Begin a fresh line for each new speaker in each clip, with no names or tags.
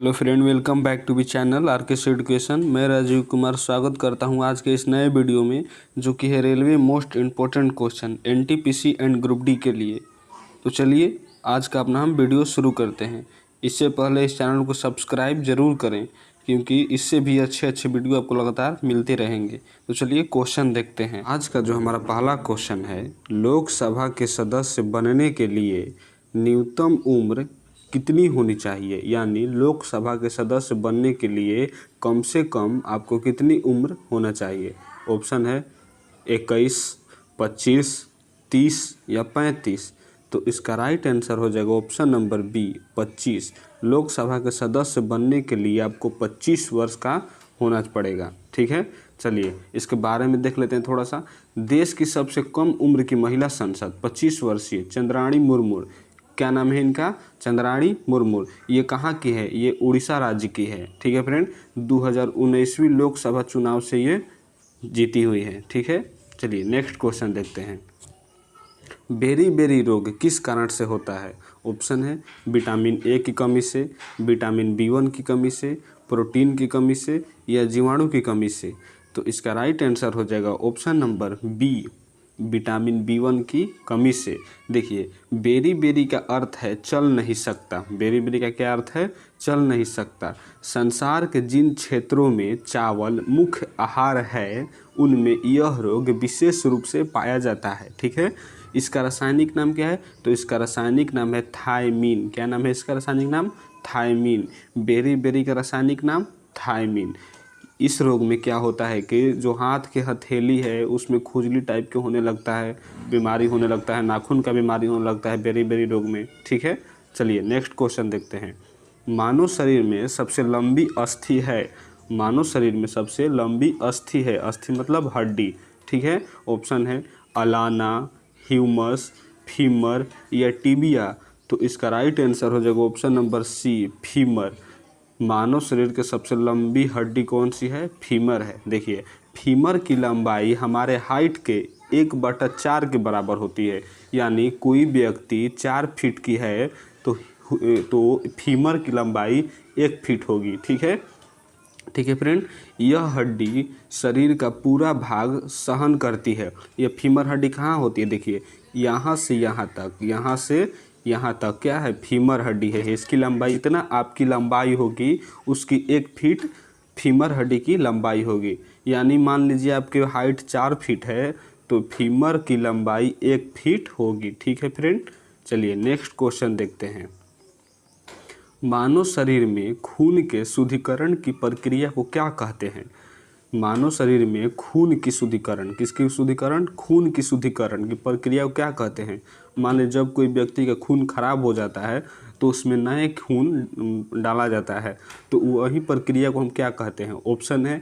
Hello friend, welcome back to B channel R K education. मैं राजीव कुमार स्वागत करता हूं आज के इस नए वीडियो में, जो कि है railway most important question NTPC and group D के लिए। तो चलिए आज का अपना हम वीडियो शुरू करते हैं। इससे पहले इस चैनल को सब्सक्राइब ज़रूर करें, क्योंकि इससे भी अच्छे अच्छे वीडियो आपको लगातार मिलते रहेंगे। तो चलिए क्वेश्चन देखते हैं। आज का जो हमारा पहला क्वेश्चन है, लोकसभा के सदस्य बनने के लिए न्यूनतम उम्र कितनी होनी चाहिए? यानी लोकसभा के सदस्य बनने के लिए कम से कम आपको कितनी उम्र होना चाहिए? ऑप्शन है 21, 25, 30 या 35। तो इसका राइट आंसर हो जाएगा ऑप्शन नंबर बी 25। लोकसभा के सदस्य बनने के लिए आपको 25 वर्ष का होना पड़ेगा। ठीक है, चलिए इसके बारे में देख लेते हैं थोड़ा सा। देश की सबसे कम उम्र की महिला सांसद 25 वर्षीय चंद्राणी मुर्मू। क्या नाम है इनका? चंद्राणी मुर्मू। ये कहाँ की है? ये उड़ीसा राज्य की है। ठीक है फ्रेंड, 2019वीं लोकसभा चुनाव से ये जीती हुई है। ठीक है, चलिए नेक्स्ट क्वेश्चन देखते हैं। बेरी बेरी रोग किस कारण से होता है? ऑप्शन है विटामिन ए की कमी से, विटामिन B1 की कमी से, प्रोटीन की कमी से या जीवाणु की कमी से। तो इसका राइट आंसर हो जाएगा option number B, vitamin B1 की कमी से। देखिए, बेरी बेरी का अर्थ है चल नहीं सकता। बेरी बेरी का क्या अर्थ है? चल नहीं सकता। संसार के जिन क्षेत्रों में चावल मुख्य आहार है, उनमें यह रोग विशेष रूप से पाया जाता है। ठीक है, इसका रासायनिक नाम क्या है? तो इसका रासायनिक नाम है थायमीन। क्या नाम है इसका रासायनिक नाम? थायमीन। बेरी बेरी का रासायनिक नाम थायमीन। इस रोग में क्या होता है कि जो हाथ के हथेली है उसमें खुजली टाइप के होने लगता है, बीमारी होने लगता है, नाखून का बीमारी होने लगता है बेरी बेरी रोग में। ठीक है, चलिए नेक्स्ट क्वेश्चन देखते हैं। मानव शरीर में सबसे लंबी अस्थि है। मानव शरीर में सबसे लंबी अस्थि है। अस्थि मतलब हड्डी। ठीक है, ऑप्शन है अलाना, ह्यूमस, फीमर या टिबिया। तो इसका राइट आंसर हो जाएगा ऑप्शन नंबर सी, फीमर। मानव शरीर के सबसे लंबी हड्डी कौन सी है? फीमर है। देखिए, फीमर की लंबाई हमारे हाइट के 1/4 के बराबर होती है। यानी कोई व्यक्ति 4 फीट की है तो फीमर की लंबाई 1 फीट होगी। ठीक है, ठीक है फ्रेंड, यह हड्डी शरीर का पूरा भाग सहन करती है। यह फीमर हड्डी कहाँ होती है? देखिए, यहाँ से यहाँ तक, यहाँ से यहाँ तक क्या है? फीमर हड्डी है। इसकी लंबाई इतना आपकी लंबाई होगी, उसकी 1 फीट फीमर हड्डी की लंबाई होगी। यानी मान लीजिए आपकी हाइट 4 फीट है तो फीमर की लंबाई 1 फीट होगी। ठीक है फ्रेंड, चलिए नेक्स्ट क्वेश्चन देखते हैं। मानव शरीर में खून के शुद्धिकरण की प्रक्रिया को क्या कहते हैं? मानव शरीर में खून की शुद्धिकरण, किसकी शुद्धिकरण? खून की शुद्धिकरण की प्रक्रिया को क्या कहते हैं? मान लीजिए जब कोई व्यक्ति का खून खराब हो जाता है तो उसमें नए खून डाला जाता है, तो वही प्रक्रिया को हम क्या कहते हैं? ऑप्शन है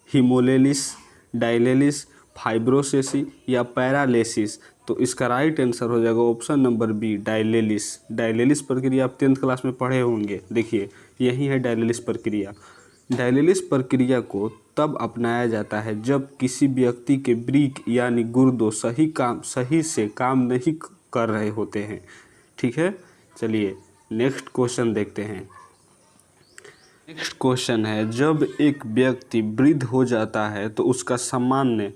हीमोलेसिस, डायलिसिस, फाइब्रोसिस या पैरालिसिस। तो इसका राइट आंसर हो जाएगा option number B, dialysis. Dialysis प्रक्रिया आप 10th क्लास में पढ़े होंगे। देखिए, यही है डायलिसिस प्रक्रिया। डायलिसिस प्रक्रिया को तब अपनाया जाता है जब किसी व्यक्ति के वृक्क यानी गुर्दों सही से काम नहीं कर रहे होते हैं। ठीक है, चलिए नेक्स्ट क्वेश्चन देखते हैं। नेक्स्ट क्वेश्चन है, जब एक व्यक्ति वृद्ध हो जाता है तो उसका सामान्य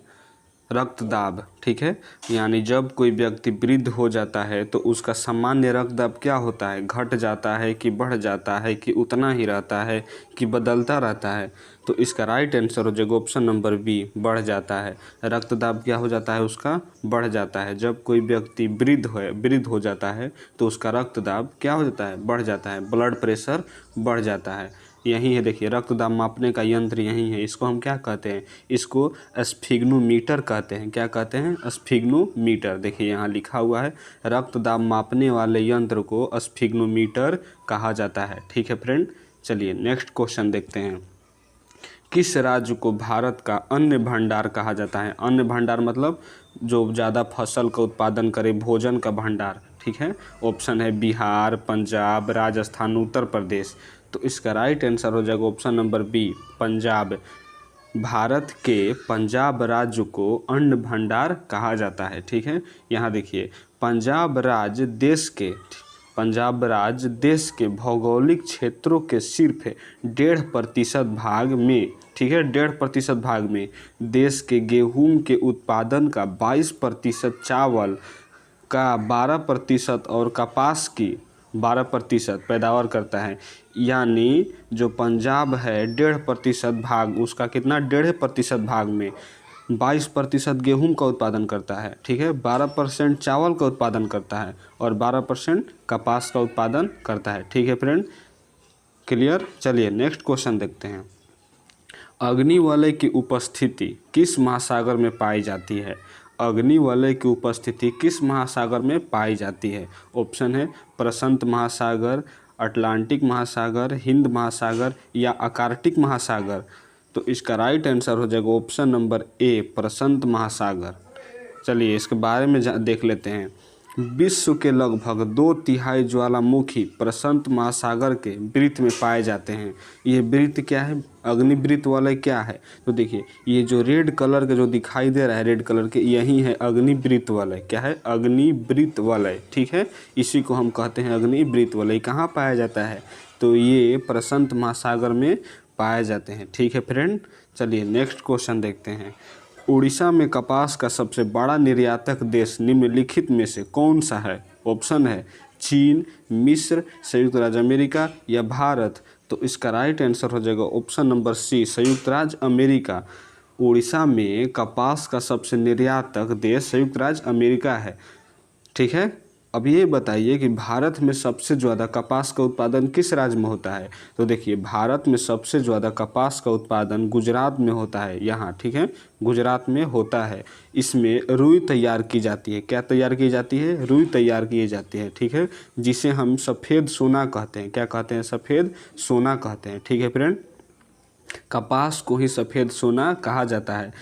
रक्तदाब, ठीक है, यानी जब कोई व्यक्ति वृद्ध हो जाता है तो उसका सामान्य रक्तदाब क्या होता है? घट जाता है कि बढ़ जाता है कि उतना ही रहता है कि बदलता रहता है? तो इसका राइट आंसर हो जाएगा ऑप्शन नंबर बी, बढ़ जाता है। रक्तदाब क्या हो जाता है? उसका बढ़ जाता है। जब कोई व्यक्ति वृद्ध हो जाता है तो उसका रक्तदाब क्या हो जाता है? बढ़ जाता है, ब्लड प्रेशर बढ़ जाता है। यही है, देखिए रक्तदाब मापने का यंत्र यही है। इसको हम क्या कहते हैं? इसको स्फिग्नोमीटर कहते हैं। क्या कहते हैं? स्फिग्नोमीटर। देखिए यहाँ लिखा हुआ है, रक्तदाब मापने वाले यंत्र को स्फिग्नोमीटर कहा जाता है। ठीक है फ्रेंड, चलिए नेक्स्ट क्वेश्चन देखते हैं। किस राज्य को भारत का अन्न भंडार कहा जाता है? अन्न भंडार मतलब जो ज़्यादा फसल का उत्पादन करे, भोजन का भंडार। ठीक है, ऑप्शन है बिहार, पंजाब, राजस्थान, उत्तर प्रदेश। तो इसका राइट आंसर हो जाएगा option number B, Punjab. Bharat के पंजाब राज्य को अन्न भंडार कहा जाता है। ठीक है, यहाँ देखिए, पंजाब राज्य देश के पंजाब राज्य देश के भौगोलिक क्षेत्रों के सिर्फ 1.5% भाग में, ठीक है, 1.5% भाग में देश के गेहूं के उत्पादन का 22%, चावल का 12% और कपास की 12% पैदावार करता है। यानी जो पंजाब है 1.5% भाग, उसका कितना 1.5% भाग में 22% गेहूं का उत्पादन करता है, ठीक है, 12% चावल का उत्पादन करता है और 12% कपास का उत्पादन करता है। ठीक है फ्रेंड, क्लियर। चलिए नेक्स्ट क्वेश्चन देखते हैं। अग्निवलय की उपस्थिति किस महासागर में पाई जाती है? अग्निवलय की उपस्थिति किस महासागर में पाई जाती है? ऑप्शन है प्रशांत महासागर, अटलांटिक महासागर, हिंद महासागर या आर्कटिक महासागर। तो इसका राइट आंसर हो जाएगा ऑप्शन नंबर ए, प्रशांत महासागर। चलिए इसके बारे में देख लेते हैं। विश्व के लगभग 2/3 ज्वालामुखी प्रशांत महासागर के वृत्त में पाए जाते हैं। ये वृत्त क्या है? अग्निवृत्त वलय क्या है? तो देखिए ये जो रेड कलर का जो दिखाई दे रहा है, रेड कलर के, यही है अग्निवृत्त वलय। क्या है? अग्निवृत्त वलय, ठीक है, इसी को हम कहते हैं अग्निवृत्त वलय। कहाँ पाया जाता है? तो ये प्रशांत महासागर में पाए जाते हैं। ठीक है फ्रेंड, चलिए नेक्स्ट क्वेश्चन देखते हैं। उड़ीसा में कपास का सबसे बड़ा निर्यातक देश निम्नलिखित में से कौन सा है? ऑप्शन है चीन, मिस्र, संयुक्त राज्य अमेरिका या भारत। तो इसका राइट आंसर हो जाएगा ऑप्शन नंबर सी, संयुक्त राज्य अमेरिका। उड़ीसा में कपास का सबसे निर्यातक देश संयुक्त राज्य अमेरिका है। ठीक है, अब ये बताइए कि भारत में सबसे ज़्यादा कपास का उत्पादन किस राज्य में होता है? तो देखिए भारत में सबसे ज़्यादा कपास का उत्पादन गुजरात में होता है, यहाँ, ठीक है, गुजरात में होता है। इसमें रुई तैयार की जाती है। क्या तैयार की जाती है? रुई तैयार की जाती है, ठीक है, जिसे हम सफ़ेद सोना कहते हैं। क्या कहते हैं? सफ़ेद सोना कहते हैं। ठीक है फ्रेंड, कपास को ही सफ़ेद सोना कहा जाता है।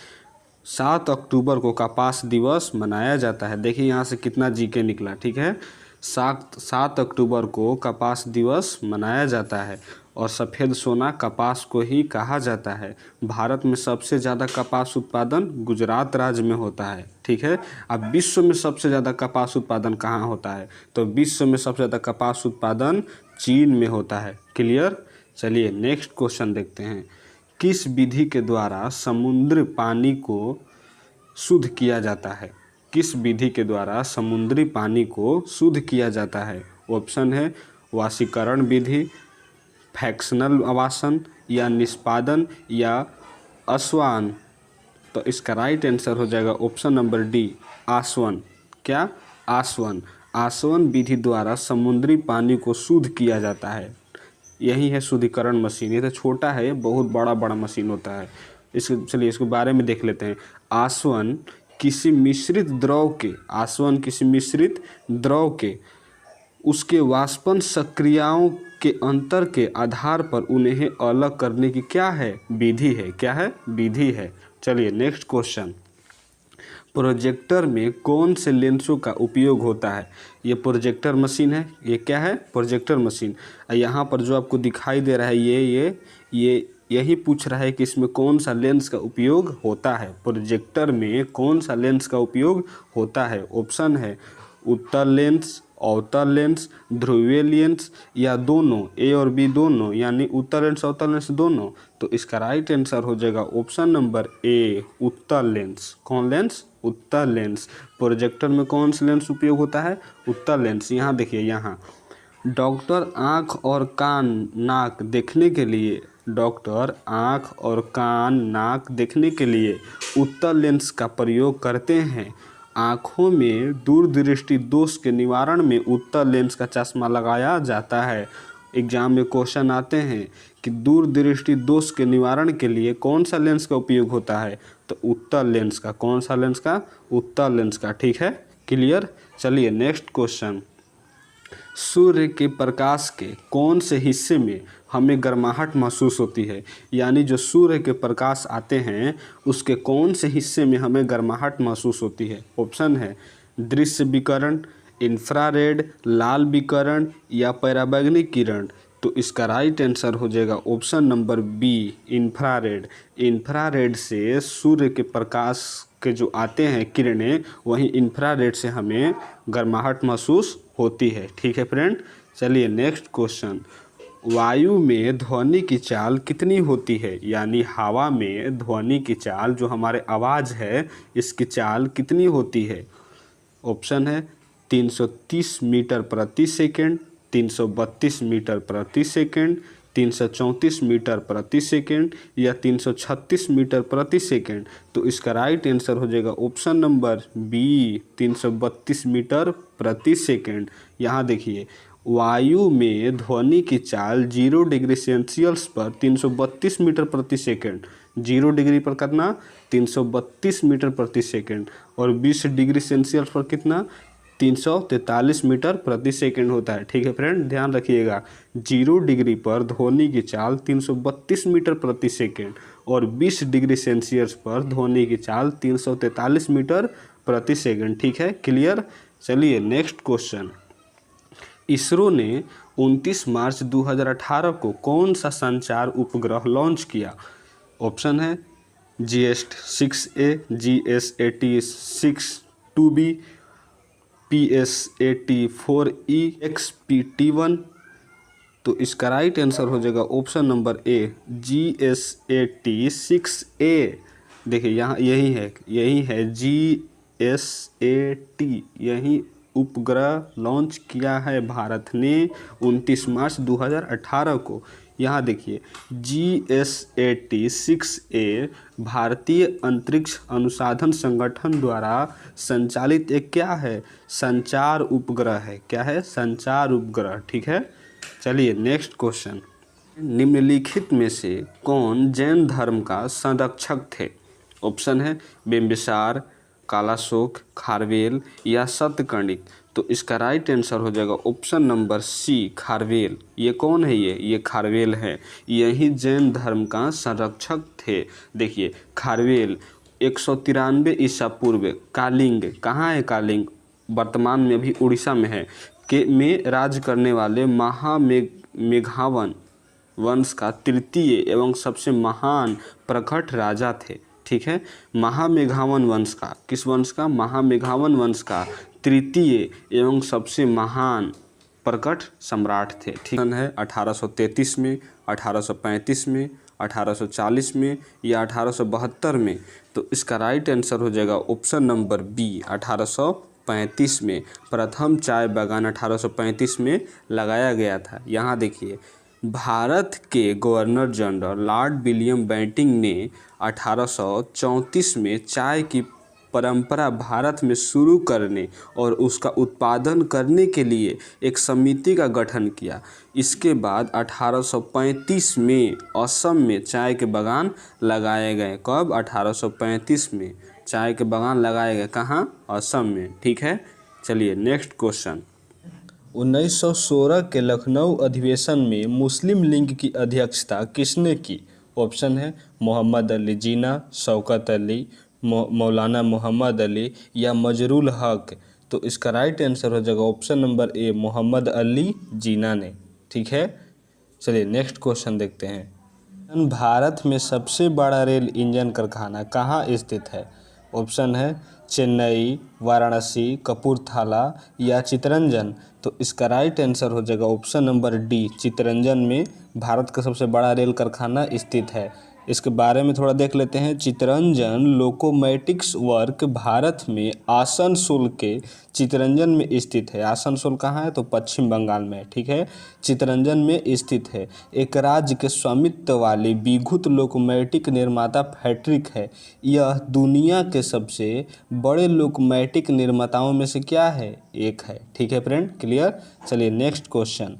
7 अक्टूबर को कपास दिवस मनाया जाता है। देखिए यहाँ से कितना जीके निकला, ठीक है, 7 अक्टूबर को कपास दिवस मनाया जाता है और सफ़ेद सोना कपास को ही कहा जाता है। भारत में सबसे ज़्यादा कपास उत्पादन गुजरात राज्य में होता है। ठीक है, अब विश्व में सबसे ज़्यादा कपास उत्पादन कहाँ होता है? तो विश्व में सबसे ज़्यादा कपास उत्पादन चीन में होता है। क्लियर। चलिए नेक्स्ट क्वेश्चन देखते हैं। किस विधि के द्वारा समुद्री पानी को शुद्ध किया जाता है? किस विधि के द्वारा समुद्री पानी को शुद्ध किया जाता है? ऑप्शन है वाष्पीकरण विधि, फ्रैक्शनल आवासन या निष्पादन या आसवन। तो इसका राइट आंसर हो जाएगा ऑप्शन नंबर डी, आसवन। क्या? आसवन। आसवन विधि द्वारा समुद्री पानी को शुद्ध किया जाता है। यही है शुद्धिकरण मशीन। ये तो छोटा है, बहुत बड़ा बड़ा मशीन होता है। चलिए इसके बारे में देख लेते हैं। आसवन किसी मिश्रित द्रव के उसके वाष्पन सक्रियाओं के अंतर के आधार पर उन्हें अलग करने की क्या है? विधि है। क्या है? विधि है। चलिए नेक्स्ट क्वेश्चन। प्रोजेक्टर में कौन से लेंसों का उपयोग होता है? ये प्रोजेक्टर मशीन है। ये क्या है? Projector machine. यहाँ पर जो आपको दिखाई दे रहा है ये यही पूछ रहा है कि इसमें कौन सा लेंस का उपयोग होता है। प्रोजेक्टर में कौन सा लेंस का उपयोग होता है? ऑप्शन है उत्तल लेंस, अवतल लेंस, ध्रुवीय लेंस या दोनों, ए और बी दोनों, यानी उत्तल लेंस अवतल लेंस दोनों। तो इसका राइट आंसर हो जाएगा ऑप्शन नंबर ए, उत्तल लेंस। कौन लेंस? उत्तल लेंस। प्रोजेक्टर में कौन सा लेंस उपयोग होता है? उत्तल लेंस। यहाँ देखिए, यहाँ डॉक्टर आँख और कान नाक देखने के लिए उत्तल लेंस का प्रयोग करते हैं। आँखों में दूरदृष्टि दोष के निवारण में उत्तल लेंस का चश्मा लगाया जाता है। एग्जाम में क्वेश्चन आते हैं कि दूरदृष्टि दोष के निवारण के लिए कौन सा लेंस का उपयोग होता है? तो उत्तल लेंस का। कौन सा लेंस का? उत्तल लेंस का। ठीक है, क्लियर। चलिए नेक्स्ट क्वेश्चन। सूर्य के प्रकाश के कौन से हिस्से में हमें गर्माहट महसूस होती है? यानी जो सूर्य के प्रकाश आते हैं उसके कौन से हिस्से में हमें गर्माहट महसूस होती है? ऑप्शन है दृश्य विकिरण, इंफ्रारेड, लाल विकिरण या पराबैंगनी किरण। तो इसका राइट आंसर हो जाएगा option number B, infrared. Infrared से सूर्य के प्रकाश के जो आते हैं किरणें, वहीं इंफ्रारेड से हमें गर्माहट महसूस होती है। ठीक है फ्रेंड, चलिए नेक्स्ट क्वेश्चन। वायु में ध्वनि की चाल कितनी होती है, यानी हवा में ध्वनि की चाल जो हमारे आवाज़ है इसकी चाल कितनी होती है। ऑप्शन है 330 मीटर प्रति सेकंड, 332 मीटर प्रति सेकंड, 334 मीटर प्रति सेकंड या 336 मीटर प्रति सेकंड। तो इसका राइट आंसर हो जाएगा ऑप्शन नंबर बी 332 मीटर प्रति सेकंड। यहाँ देखिए, वायु में ध्वनि की चाल 0 डिग्री सेल्सियस पर 332 मीटर प्रति सेकंड, 0 डिग्री पर कितना 332 मीटर प्रति सेकंड, और 20 डिग्री सेल्सियस पर कितना 343 मीटर प्रति सेकंड होता है। ठीक है फ्रेंड, ध्यान रखिएगा, 0 डिग्री पर ध्वनि की चाल 332 मीटर प्रति सेकंड और 20 डिग्री सेल्सियस पर ध्वनि की चाल 343 मीटर प्रति सेकंड। ठीक है, क्लियर। चलिए नेक्स्ट क्वेश्चन। इसरो ने 29 मार्च 2018 को कौन सा संचार उपग्रह लॉन्च किया। ऑप्शन है GS-6A, GS-86-2B, PS-84E, XPT-1। तो इसका राइट आंसर हो जाएगा ऑप्शन नंबर ए GS-86A। देखिए यहाँ यही है GS-80, यही उपग्रह लॉन्च किया है भारत ने 29 मार्च 2018 को। यहाँ देखिए GS-86A भारतीय अंतरिक्ष अनुसंधान संगठन द्वारा संचालित एक क्या है, संचार उपग्रह है। क्या है, संचार उपग्रह। ठीक है, चलिए नेक्स्ट क्वेश्चन। निम्नलिखित में से कौन जैन धर्म का संरक्षक थे। ऑप्शन है बिम्बिसार, कालाशोक, खारवेल या सतकर्णिक। तो इसका राइट आंसर हो जाएगा ऑप्शन नंबर सी खारवेल। ये कौन है, ये खारवेल है, यही जैन धर्म का संरक्षक थे। देखिए खारवेल 193 ईसा पूर्व कालिंग, कहाँ है कालिंग, वर्तमान में भी उड़ीसा में है, के में राज करने वाले महामेघावन वंश का तृतीय एवं सबसे महान प्रखट राजा थे। ठीक है, महामेघावन वंश का, किस वंश का, महामेघावन वंश का तृतीय एवं सबसे महान प्रकट सम्राट थे। ठीक है, 1833 में, 1835 में, 1840 में या 1872 में। तो इसका राइट आंसर हो जाएगा ऑप्शन नंबर बी 1835 में। प्रथम चाय बागान 1835 में लगाया गया था। यहाँ देखिए, भारत के governor general Lord William Bentinck ने 1834 में चाय की परंपरा भारत में शुरू करने और उसका उत्पादन करने के लिए एक समिति का गठन किया। इसके बाद 1835 में असम में चाय के बागान लगाए गए। कब, 1835 में चाय के बागान लगाए गए, कहाँ, असम में। ठीक है, चलिए नेक्स्ट क्वेश्चन। 1916 के लखनऊ अधिवेशन में मुस्लिम लीग की अध्यक्षता किसने की। ऑप्शन है मोहम्मद अली जिन्ना, शौकत अली, मौलाना मोहम्मद अली या मजरुल हक। तो इसका राइट आंसर हो जाएगा option number A Mohammad Ali Jinnah ने। ठीक है, चलिए नेक्स्ट क्वेश्चन देखते हैं। भारत में सबसे बड़ा रेल इंजन कारखाना कहाँ स्थित है। ऑप्शन है चेन्नई, वाराणसी, कपूरथला या चितरंजन। तो इसका राइट आंसर हो जाएगा ऑप्शन नंबर डी चितरंजन में भारत का सबसे बड़ा रेल कारखाना स्थित है। इसके बारे में थोड़ा देख लेते हैं। चितरंजन लोकोमोटिव्स वर्क भारत में आसनसोल के चितरंजन में स्थित है। आसनसोल कहाँ है, तो पश्चिम बंगाल में। ठीक है, चितरंजन में स्थित है। एक राज्य के स्वामित्व वाली विद्युत लोकोमोटिव निर्माता फैक्ट्री है। यह दुनिया के सबसे बड़े लोकोमोटिव निर्माताओं में से क्या है, एक है। ठीक है फ्रेंड, क्लियर। चलिए नेक्स्ट क्वेश्चन।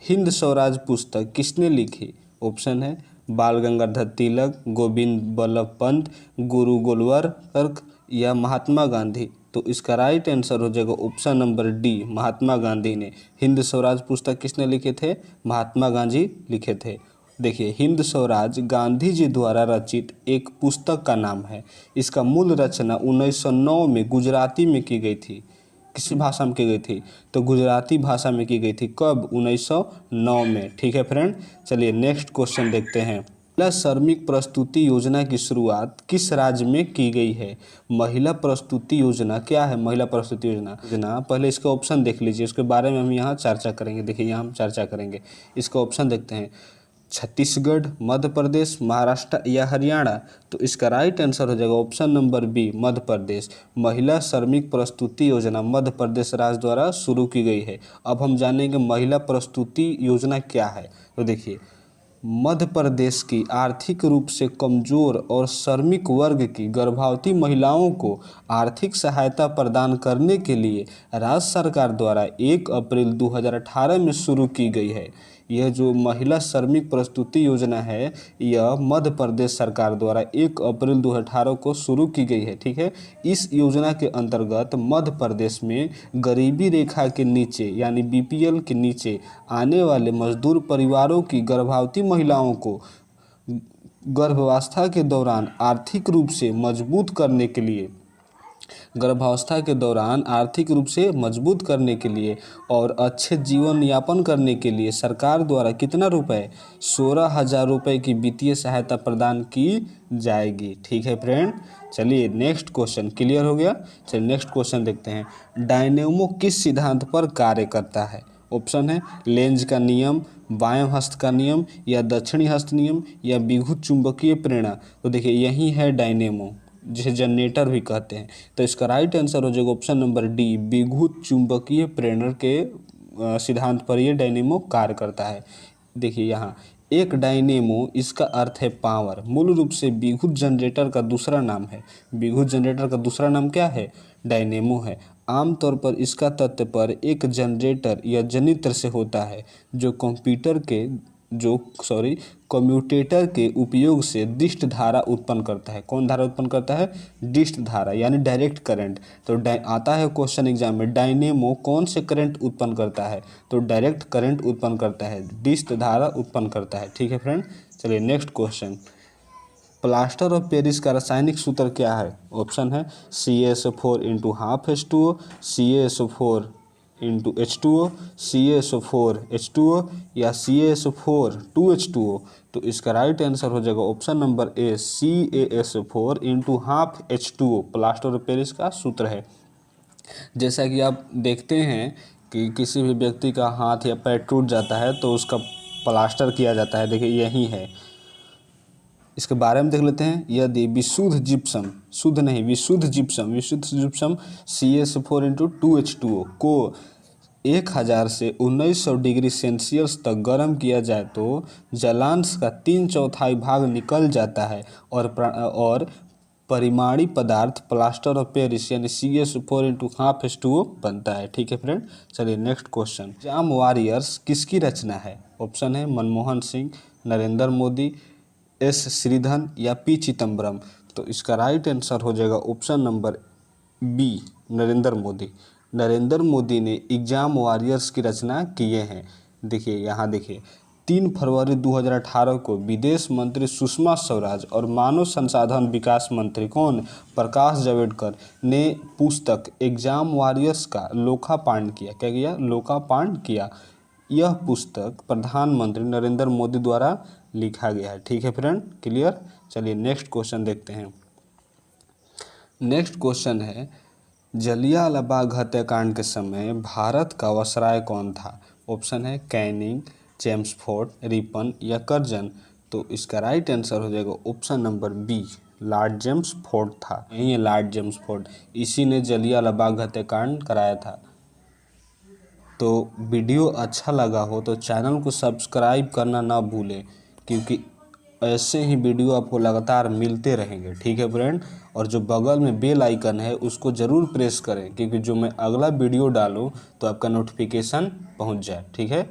हिंद स्वराज पुस्तक किसने लिखी। ऑप्शन है बाल गंगाधर तिलक, गोविंद बल्लभ पंत, गुरु गोलवलकर या महात्मा गांधी। तो इसका राइट आंसर हो जाएगा option number D Mahatma Gandhi ने। हिंद स्वराज पुस्तक किसने लिखे थे, महात्मा गांधी लिखे थे। देखिए, हिंद स्वराज गांधी जी द्वारा रचित एक पुस्तक का नाम है। इसका मूल रचना 1909 में गुजराती में की गई थी। किसी भाषा में की गई थी, तो गुजराती भाषा में की गई थी। कब, 1909 में। ठीक है फ्रेंड, चलिए नेक्स्ट क्वेश्चन देखते हैं। महिला श्रमिक प्रस्तुति योजना की शुरुआत किस राज्य में की गई है? महिला प्रस्तुति योजना क्या है? महिला प्रस्तुति योजना पहले इसका ऑप्शन देख लीजिए, इसके बारे में हम यहाँ चर्चा करेंगे। देखिए यहाँ हम चर्चा करेंगे, इसका ऑप्शन देखते हैं। छत्तीसगढ़, मध्य प्रदेश, महाराष्ट्र या हरियाणा। तो इसका राइट आंसर हो जाएगा option number B, Madhya Pradesh. महिला श्रमिक प्रस्तुति योजना मध्य प्रदेश राज्य द्वारा शुरू की गई है। अब हम जानेंगे महिला प्रस्तुति योजना क्या है। तो देखिए, मध्य प्रदेश की आर्थिक रूप से कमजोर और श्रमिक वर्ग की गर्भवती महिलाओं को आर्थिक सहायता प्रदान करने के लिए राज्य सरकार द्वारा 1 अप्रैल 2018 में शुरू की गई है। यह जो महिला श्रमिक प्रस्तुति योजना है, यह मध्य प्रदेश सरकार द्वारा 1 अप्रैल 2018 को शुरू की गई है। ठीक है, इस योजना के अंतर्गत मध्य प्रदेश में गरीबी रेखा के नीचे यानी बीपीएल के नीचे आने वाले मजदूर परिवारों की गर्भवती महिलाओं को गर्भावस्था के दौरान आर्थिक रूप से मजबूत करने के लिए और अच्छे जीवन यापन करने के लिए सरकार द्वारा कितना रुपए? 16,000 रुपये की वित्तीय सहायता प्रदान की जाएगी। ठीक है फ्रेंड, चलिए नेक्स्ट क्वेश्चन क्लियर हो गया। चलिए नेक्स्ट क्वेश्चन देखते हैं। डायनेमो किस सिद्धांत पर कार्य करता है? ऑप्शन है लेंज का नियम, बाएं हस्त का नियम या दक्षिणी हस्त नियम या विद्युत चुंबकीय प्रेरणा। तो देखिए यही है डायनेमो, जिसे जनरेटर भी कहते हैं। तो इसका राइट आंसर हो जाएगा ऑप्शन नंबर डी, विद्युत चुंबकीय प्रेरण के सिद्धांत पर यह डायनेमो कार्य करता है। देखिए यहाँ एक डायनेमो, इसका अर्थ है पावर, मूल रूप से विद्युत जनरेटर का दूसरा नाम है। विद्युत जनरेटर का दूसरा नाम क्या है? डायनेमो है। आमतौर पर इसका तत्व पर एक जनरेटर या जनित्र से होता है जो कम्यूटेटर के उपयोग से डिस्ट धारा उत्पन्न करता है। कौन धारा उत्पन्न करता है? डिस्ट धारा यानी डायरेक्ट करंट। तो आता है क्वेश्चन एग्जाम में, डायनेमो कौन से करंट उत्पन्न करता है? तो डायरेक्ट करंट उत्पन्न करता है, डिस्ट धारा उत्पन्न करता है। ठीक है फ्रेंड, चलिए next question. Plaster of Paris का रासायनिक सूत्र क्या है? ऑप्शन है CaSO4 × ½ H2O, CaSO4 × H2O, CaSO4 H2O या CaSO4 2H2O। तो इसका राइट आंसर हो जाएगा option number A, CaSO4 × ½ H2O plaster of Paris का सूत्र है। जैसा कि आप देखते हैं कि किसी भी व्यक्ति का हाथ या पैर टूट जाता है तो उसका प्लास्टर किया जाता है। देखिए यही है, इसके बारे में देख लेते हैं। यदि विशुद्ध जिप्सम CaSO4 × 2H2O को 1000 से 1900 डिग्री सेल्सियस तक गर्म किया जाए तो जलांश का 3/4 भाग निकल जाता है और परिमाणी पदार्थ प्लास्टर ऑफ पेरिस यानी CaSO4 × ½ H2O बनता है। ठीक है फ्रेंड, चलिए नेक्स्ट क्वेश्चन। एग्जाम वॉरियर्स किसकी रचना है? ऑप्शन है मनमोहन सिंह, नरेंद्र मोदी, एस श्रीधरन या पी चिदम्बरम। तो इसका राइट आंसर हो जाएगा option number B, Narendra Modi. Narendra Modi ने एग्जाम वॉरियर्स की रचना किए हैं। देखिए यहाँ देखिए, 3 फरवरी 2018 को विदेश मंत्री सुषमा स्वराज और मानव संसाधन विकास मंत्री कौन? प्रकाश जावड़ेकर ने पुस्तक एग्जाम वॉरियर्स का लोकार्पण किया। क्या किया? लोकार्पण किया। यह पुस्तक प्रधानमंत्री नरेंद्र मोदी द्वारा लिखा गया है। ठीक है फ्रेंड, क्लियर। चलिए नेक्स्ट क्वेश्चन देखते हैं। नेक्स्ट क्वेश्चन है, जलियांवाला बाग हत्याकांड के समय भारत का वायसराय कौन था? ऑप्शन है कैनिंग, चेम्सफोर्ड, रिपन या कर्जन। तो इसका राइट आंसर हो जाएगा option number B, Lord Chelmsford था। यही है लॉर्ड चेम्सफोर्ड, इसी ने जलियांवाला बाग हत्याकांड कराया था। तो वीडियो अच्छा लगा हो तो चैनल को सब्सक्राइब करना ना भूलें, क्योंकि ऐसे ही वीडियो आपको लगातार मिलते रहेंगे। ठीक है फ्रेंड, और जो बगल में बेल आइकन है उसको ज़रूर प्रेस करें, क्योंकि जो मैं अगला वीडियो डालूँ तो आपका नोटिफिकेशन पहुंच जाए। ठीक है।